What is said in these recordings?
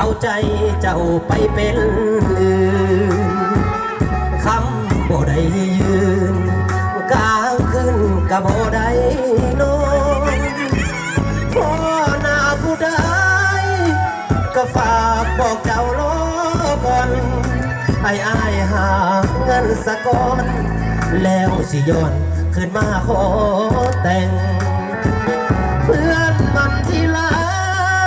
เอาใจเจ้าไปเป็นอื่นคำบ่ได้ยืนกลางขึ้นกับบ่ได้นอนพอหน้าผู้ใดก็ฝากบอกเจ้ารอก่อนให้อายหาเงินสะก้อนแล้วสิย้อนขึ้นมาขอแต่งเพื่อนมันที่หลั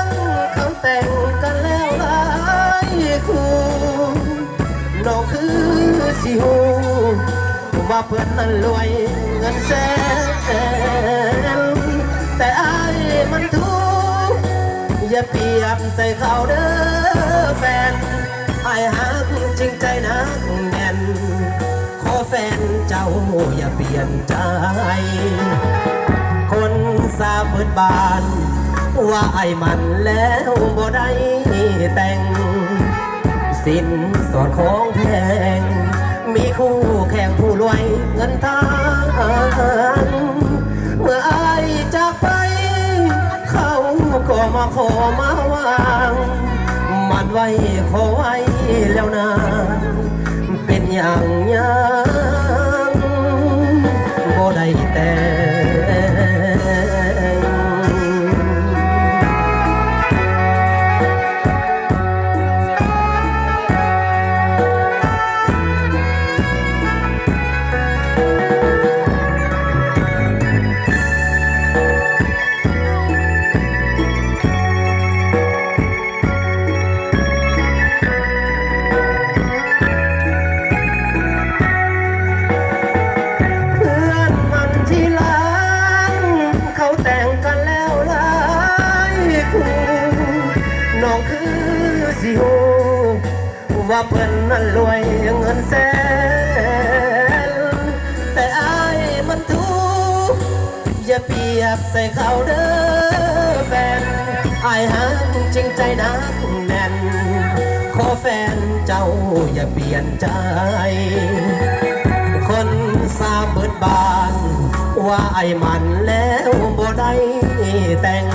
งเขาแต่งกันแล้วหลายคู่น้องคือสิหูว่าเพื่อนนั้นรวยเงินแสนแต่อายมันทุกข์อย่าเปรียบใส่เขาเด้อแฟนอายหักจริงใจนักแน่นขอแฟนเจ้าอย่าเปลี่ยนใจคนสาเบิดบานว่าไอ้มันแล้วบ่ได้แต่งสินสอดของแพงมีคู่แข่งผู้รวยเงินทางเมื่อไอ้จากไปเขาก็มาขอมาวางมันไว้ขอไว้แล้วนะเป็นอย่างยังบ่ได้แต่น้องคือสิหูว่าเพิ่นนั้นรวยเงินแสนแต่อายมันทุกข์อย่าเปรียบใส่เขาเด้อแฟนอายหักจริงใจนักแน่นขอแฟนเจ้าอย่าเปลี่ยนใจคนสาเบิดบานว่าไอ้มันแล้วบ่ได้แต่ง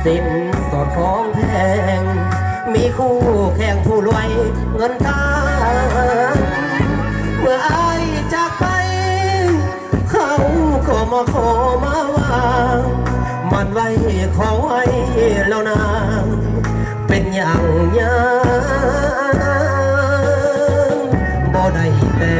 สินสอดของแพงมีคู่แข่งผู้รวยเงินทางเมื่ออายจากไปเขาก็มาขอมาวางมันไว้ขอไว้แล้วนางเป็นอย่างยังบ่ได้แต่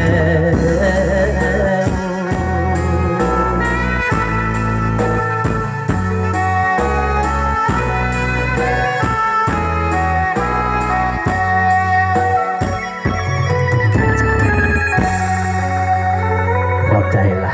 ขอบใจล่ะ